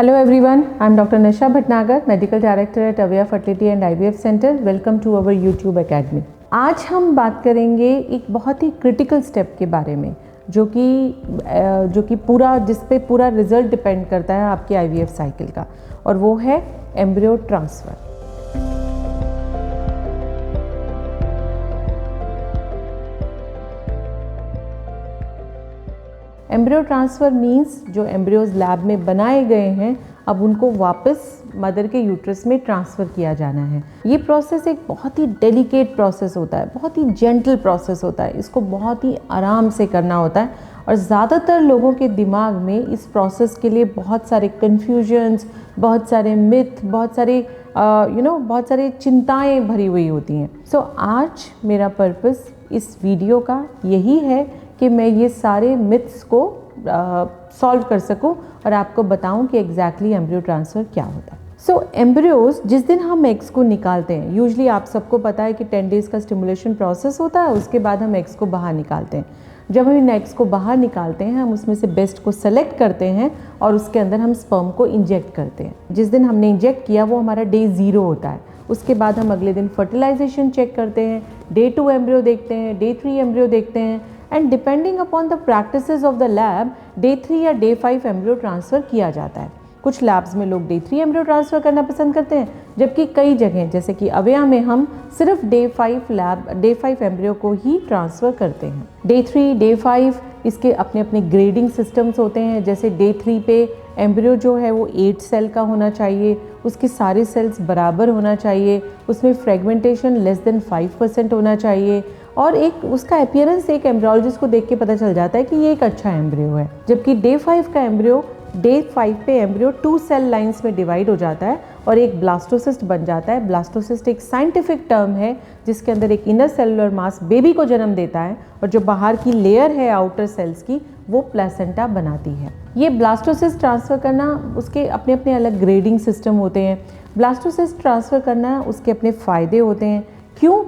Hello everyone, I am Dr. Nisha Bhatnagar, Medical Director at Avya Fertility and IVF Center. Welcome to our YouTube Academy. आज हम बात करेंगे एक बहुत ही critical step के बारे में जो कि जिस पे पूरा रिजल्ट डिपेंड करता है आपके IVF साइकिल का, और वो है embryo transfer. Embryo transfer means जो एम्ब्रियोज लैब में बनाए गए हैं अब उनको वापस मदर के यूट्रस में ट्रांसफ़र किया जाना है। ये प्रोसेस एक बहुत ही डेलिकेट प्रोसेस होता है, बहुत ही जेंटल प्रोसेस होता है। इसको बहुत ही आराम से करना होता है और ज़्यादातर लोगों के दिमाग में इस प्रोसेस के लिए बहुत सारे कन्फ्यूजन्स, बहुत सारे मिथ, बहुत सारे चिंताएं भरी हुई होती हैं। सो आज मेरा पर्पस इस वीडियो का यही है कि मैं ये सारे मिथ्स को सॉल्व कर सकूं और आपको बताऊं कि एग्जैक्टली एम्ब्रियो ट्रांसफ़र क्या होता है। सो एम्ब्रियोज जिस दिन हम एग्स को निकालते हैं, यूजली आप सबको पता है कि 10 डेज़ का स्टिमुलेशन प्रोसेस होता है, उसके बाद हम एग्स को बाहर निकालते हैं। जब हम इन एग्स को बाहर निकालते हैं हम उसमें से बेस्ट को सेलेक्ट करते हैं और उसके अंदर हम स्पर्म को इंजेक्ट करते हैं। जिस दिन हमने इंजेक्ट किया वो हमारा डे 0 होता है। उसके बाद हम अगले दिन फर्टिलाइजेशन चेक करते हैं, डे 2 एम्ब्रियो देखते हैं, डे 3 एम्ब्रियो देखते हैं, and depending upon the practices of the lab day 3 या डे 5 एम्ब्रियो ट्रांसफ़र किया जाता है। कुछ लैब्स में लोग डे 3 एम्ब्रियो ट्रांसफ़र करना पसंद करते हैं, जबकि कई जगह जैसे कि अवया में हम सिर्फ डे 5 एम्ब्रियो को ही ट्रांसफ़र करते हैं। डे 3, डे 5 इसके अपने अपने ग्रेडिंग सिस्टम्स होते हैं। जैसे डे 3 पे एम्ब्रियो जो है वो 8 सेल का होना चाहिए, उसके सारे सेल्स बराबर होना चाहिए, उसमें फ्रेगमेंटेशन लेस देन 5% होना चाहिए, और एक उसका अपीयरेंस एक एम्ब्रियोलॉजिस्ट को देख के पता चल जाता है कि ये एक अच्छा एम्ब्रियो है। जबकि डे 5 का एम्ब्रियो, डे 5 पे एम्ब्रियो 2 सेल लाइंस में डिवाइड हो जाता है और एक ब्लास्टोसिस्ट बन जाता है। ब्लास्टोसिस्ट एक साइंटिफिक टर्म है जिसके अंदर एक इनर सेलुलर मास बेबी को जन्म देता है और जो बाहर की लेयर है आउटर सेल्स की वो प्लेसेंटा बनाती है। ये ब्लास्टोसिस्ट ट्रांसफ़र करना उसके अपने अपने अलग ग्रेडिंग सिस्टम होते हैं। ब्लास्टोसिस्ट ट्रांसफ़र करना उसके अपने फ़ायदे होते हैं। क्यों?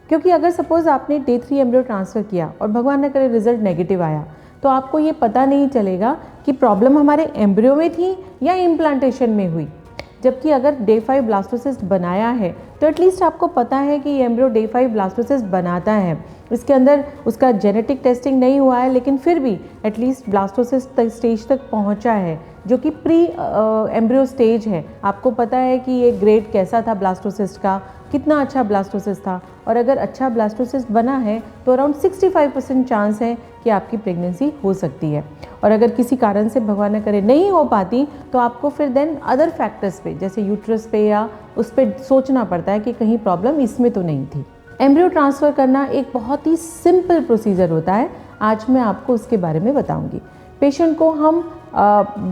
क्योंकि अगर सपोज़ आपने डे 3 एम्ब्रियो ट्रांसफ़र किया और भगवान न करे रिज़ल्ट नेगेटिव आया तो आपको ये पता नहीं चलेगा कि प्रॉब्लम हमारे एम्ब्रियो में थी या इम्प्लांटेशन में हुई। जबकि अगर डे 5 ब्लास्टोसिस्ट बनाया है तो एटलीस्ट आपको पता है कि ये एम्ब्रियो डे 5 ब्लास्टोसिस्ट बनाता है। इसके अंदर उसका जेनेटिक टेस्टिंग नहीं हुआ है लेकिन फिर भी एटलीस्ट ब्लास्टोसिस्ट स्टेज तक पहुंचा है जो कि प्री एम्ब्रियो स्टेज है। आपको पता है कि ये ग्रेड कैसा था ब्लास्टोसिस्ट का, कितना अच्छा ब्लास्टोसिस्ट था, और अगर अच्छा ब्लास्टोसिस्ट बना है तो अराउंड 65% चांस है कि आपकी प्रेगनेंसी हो सकती है। और अगर किसी कारण से भगवान न करे नहीं हो पाती तो आपको फिर देन अदर फैक्टर्स पे जैसे यूट्रस पे या उस पर सोचना पड़ता है कि कहीं प्रॉब्लम इसमें तो नहीं थी। एम्ब्रियो ट्रांसफ़र करना एक बहुत ही सिंपल प्रोसीजर होता है। आज मैं आपको उसके बारे में बताऊंगी। पेशेंट को हम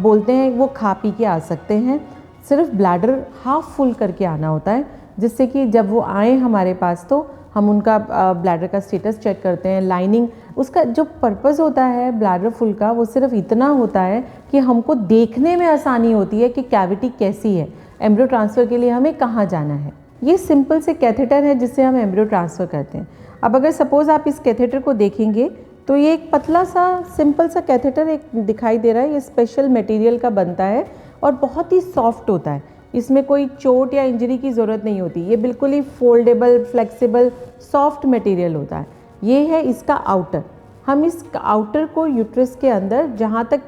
बोलते हैं वो खा पी के आ सकते हैं, सिर्फ ब्लैडर हाफ फुल करके आना होता है, जिससे कि जब वो आए हमारे पास तो हम उनका ब्लैडर का स्टेटस चेक करते हैं। लाइनिंग, उसका जो पर्पस होता है ब्लैडर फुल का वो सिर्फ इतना होता है कि हमको देखने में आसानी होती है कि कैविटी कैसी है, एम्ब्रियो ट्रांसफ़र के लिए हमें कहाँ जाना है। ये सिंपल से कैथेटर है जिससे हम एम्ब्रियो ट्रांसफ़र करते हैं। अब अगर सपोज़ आप इस कैथेटर को देखेंगे तो ये एक पतला सा सिंपल सा कैथेटर एक दिखाई दे रहा है। ये स्पेशल मटेरियल का बनता है और बहुत ही सॉफ्ट होता है। इसमें कोई चोट या इंजरी की ज़रूरत नहीं होती। ये बिल्कुल ही फोल्डेबल, फ्लेक्सिबल, सॉफ्ट मटेरियल होता है। ये है इसका आउटर। हम इस आउटर को यूट्रस के अंदर जहाँ तक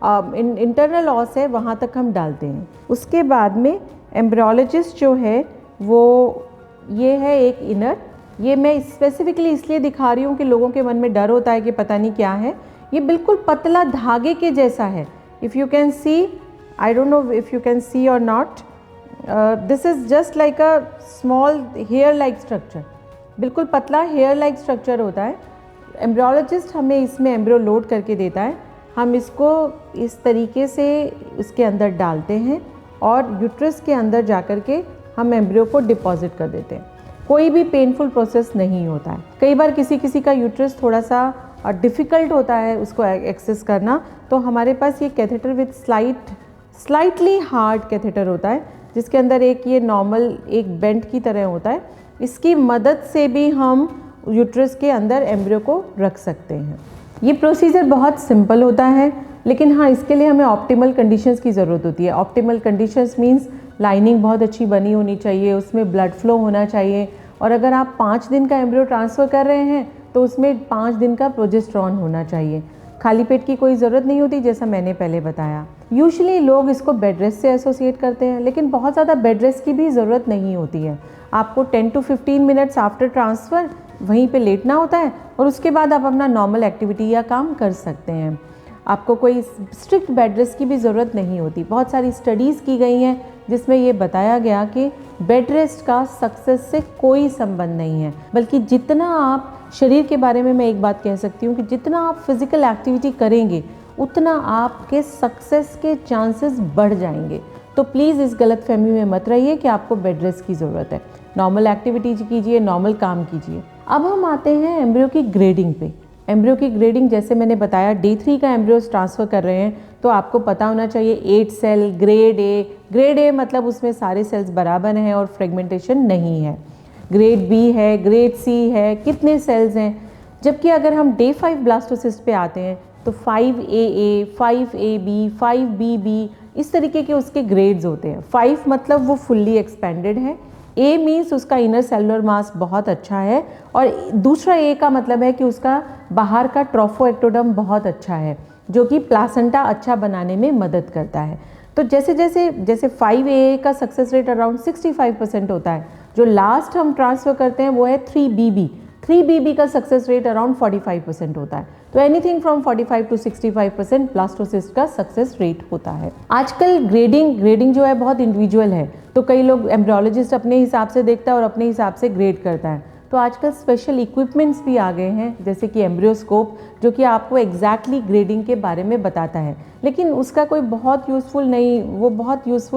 इंटरनल ऑस है वहाँ तक हम डालते हैं। उसके बाद में एम्ब्रियोलॉजिस्ट जो है वो ये है एक इनर। ये मैं स्पेसिफिकली इसलिए दिखा रही हूँ कि लोगों के मन में डर होता है कि पता नहीं क्या है। ये बिल्कुल पतला धागे के जैसा है। If you can see, I don't know if you can see or not, this is just like a small hair like structure। बिल्कुल पतला hair like structure होता है। एम्ब्रियोलॉजिस्ट हमें इसमें एम्ब्रियो लोड करके देता है। हम इसको इस तरीके से इसके अंदर डालते हैं और यूट्रस के अंदर जा कर के हम एम्ब्रियो को डिपॉजिट कर देते हैं। कोई भी पेनफुल प्रोसेस नहीं होता है। कई बार किसी का यूट्रस थोड़ा सा डिफ़िकल्ट होता है उसको एक्सेस करना, तो हमारे पास ये catheter with slightly hard catheter होता है जिसके अंदर एक ये नॉर्मल एक बेंट की तरह होता है। इसकी मदद से भी हम यूट्रस के अंदर एम्ब्रियो को रख सकते हैं। ये प्रोसीजर बहुत सिंपल होता है। लेकिन हाँ, इसके लिए हमें ऑप्टिमल कंडीशंस की ज़रूरत होती है। ऑप्टिमल कंडीशंस मीन्स लाइनिंग बहुत अच्छी बनी होनी चाहिए, उसमें ब्लड फ्लो होना चाहिए, और अगर आप 5 दिन का एम्ब्रियो ट्रांसफ़र कर रहे हैं तो उसमें 5 दिन का प्रोजेस्टेरॉन होना चाहिए। खाली पेट की कोई ज़रूरत नहीं होती, जैसा मैंने पहले बताया। यूजुअली लोग इसको बेड रेस्ट से एसोसिएट करते हैं, लेकिन बहुत ज़्यादा बेड रेस्ट की भी ज़रूरत नहीं होती है। आपको 10 to 15 मिनट्स आफ्टर ट्रांसफ़र वहीं पे लेटना होता है और उसके बाद आप अपना नॉर्मल एक्टिविटी या काम कर सकते हैं। आपको कोई स्ट्रिक्ट बेड रेस्ट की भी ज़रूरत नहीं होती। बहुत सारी स्टडीज़ की गई हैं जिसमें ये बताया गया कि बेड रेस्ट का सक्सेस से कोई संबंध नहीं है, बल्कि जितना आप शरीर के बारे में मैं एक बात कह सकती हूँ कि जितना आप फिज़िकल एक्टिविटी करेंगे उतना आपके सक्सेस के चांसेस बढ़ जाएंगे। तो प्लीज़ इस गलतफहमी में मत रहिए कि आपको बेड रेस्ट की ज़रूरत है। नॉर्मल एक्टिविटी कीजिए, नॉर्मल काम कीजिए। अब हम आते हैं एम्ब्रियो की ग्रेडिंग पे। एम्ब्रियो की ग्रेडिंग जैसे मैंने बताया, डे 3 का एम्ब्रियो ट्रांसफ़र कर रहे हैं तो आपको पता होना चाहिए 8 cell grade A. Grade A मतलब उसमें सारे सेल्स बराबर हैं और फ्रेगमेंटेशन नहीं है। ग्रेड बी है, ग्रेड सी है, कितने सेल्स हैं। जबकि अगर हम डे 5 ब्लास्टोसिस्ट पे आते हैं तो 5AA, 5AB, 5BB इस तरीके के उसके ग्रेड्स होते हैं। 5 मतलब वो फुल्ली एक्सपेंडेड है, ए मीन्स उसका इनर सेलुलर मास बहुत अच्छा है, और दूसरा ए का मतलब है कि उसका बाहर का ट्रोफोएक्टोडर्म बहुत अच्छा है, जो कि प्लासेंटा अच्छा बनाने में मदद करता है। तो जैसे 5AA का सक्सेस रेट अराउंड 65% होता है, जो लास्ट हम ट्रांसफ़र करते हैं वो है 3BB। 3BB का सक्सेस रेट अराउंड 45% होता है। तो एनीथिंग फ्रॉम 45 to 65% ब्लास्टोसिस्ट का सक्सेस रेट होता है। आजकल ग्रेडिंग जो है बहुत इंडिविजुअल है, तो कई लोग एम्ब्रियोलॉजिस्ट अपने हिसाब से देखता है और अपने हिसाब से ग्रेड करता है। तो आजकल स्पेशल इक्विपमेंट्स भी आ गए हैं, जैसे कि एम्ब्रियोस्कोप, जो कि आपको एग्जैक्टली ग्रेडिंग के बारे में बताता है, लेकिन उसका कोई बहुत यूज़फुल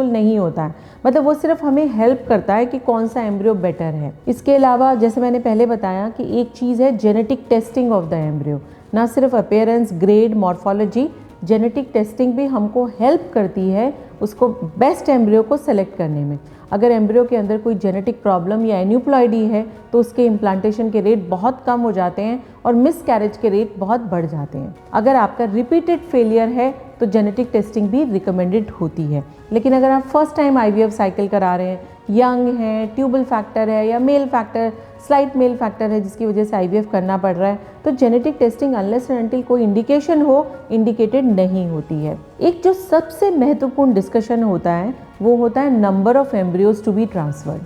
नहीं होता है। मतलब वो सिर्फ हमें हेल्प करता है कि कौन सा एम्ब्रियो बेटर है। इसके अलावा जैसे मैंने पहले बताया कि एक चीज़ है genetic testing of the embryo. ना सिर्फ appearance, grade, morphology, genetic testing भी हमको हेल्प करती है उसको बेस्ट एम्ब्रियो को सेलेक्ट करने में। अगर एम्ब्रियो के अंदर कोई जेनेटिक प्रॉब्लम या एन्यूप्लॉइडी है तो उसके इम्प्लांटेशन के रेट बहुत कम हो जाते हैं और मिस कैरेज के रेट बहुत बढ़ जाते हैं। अगर आपका रिपीटेड फेलियर है तो जेनेटिक टेस्टिंग भी रिकमेंडेड होती है। लेकिन अगर आप फर्स्ट टाइम IVF साइकिल करा रहे हैं, यंग हैं, ट्यूबल फैक्टर है या mail factor, slight mail factor है जिसकी वजह से IVF करना पड़ रहा है, तो genetic testing unless and until कोई इंडिकेशन हो इंडिकेटेड नहीं होती है। एक जो सबसे महत्वपूर्ण डिस्कशन होता है वो होता है number of embryos to be transferred.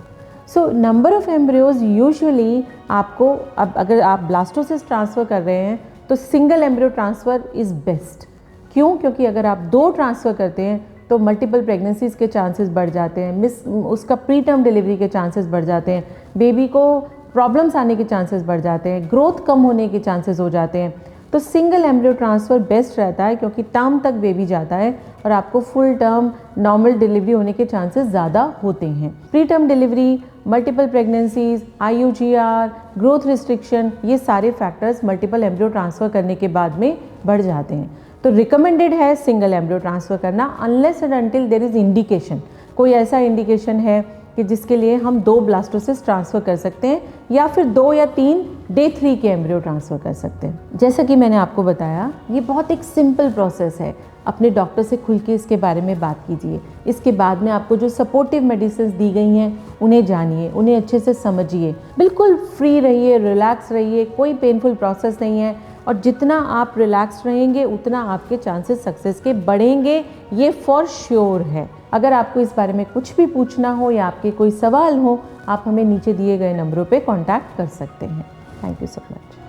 So number of embryos usually आपको, अब अगर आप ब्लास्टोसिस्ट ट्रांसफ़र कर रहे हैं तो single embryo transfer is best. क्यों? क्योंकि अगर आप 2 ट्रांसफ़र करते हैं तो मल्टीपल प्रेगनेंसीज़ के चांसेस बढ़ जाते हैं, उसका प्री टर्म डिलीवरी के चांसेस बढ़ जाते हैं, बेबी को प्रॉब्लम्स आने के चांसेस बढ़ जाते हैं, ग्रोथ कम होने के चांसेस हो जाते हैं। तो सिंगल एम्ब्रियो ट्रांसफ़र बेस्ट रहता है, क्योंकि टर्म तक बेबी जाता है और आपको फुल टर्म नॉर्मल डिलीवरी होने के चांसेस ज़्यादा होते हैं। Pre term delivery, multiple pregnancies, IUGR, growth restriction, ये सारे फैक्टर्स मल्टीपल एम्ब्रियो ट्रांसफ़र करने के बाद में बढ़ जाते हैं। तो रिकमेंडेड है सिंगल एम्ब्रियो ट्रांसफ़र करना unless and until there is indication. कोई ऐसा इंडिकेशन है कि जिसके लिए हम 2 ब्लास्टोसिस्ट ट्रांसफ़र कर सकते हैं या फिर 2 या 3 डे 3 के एम्ब्रियो ट्रांसफ़र कर सकते हैं। जैसा कि मैंने आपको बताया, ये बहुत एक सिंपल प्रोसेस है। अपने डॉक्टर से खुल के इसके बारे में बात कीजिए। इसके बाद में आपको जो सपोर्टिव मेडिसिन दी गई हैं उन्हें जानिए, उन्हें अच्छे से समझिए। बिल्कुल फ्री रहिए, रिलैक्स रहिए, कोई पेनफुल प्रोसेस नहीं है, और जितना आप रिलैक्स रहेंगे उतना आपके चांसेस सक्सेस के बढ़ेंगे, ये फॉर श्योर है। अगर आपको इस बारे में कुछ भी पूछना हो या आपके कोई सवाल हो, आप हमें नीचे दिए गए नंबरों पे कांटेक्ट कर सकते हैं। Thank you so much.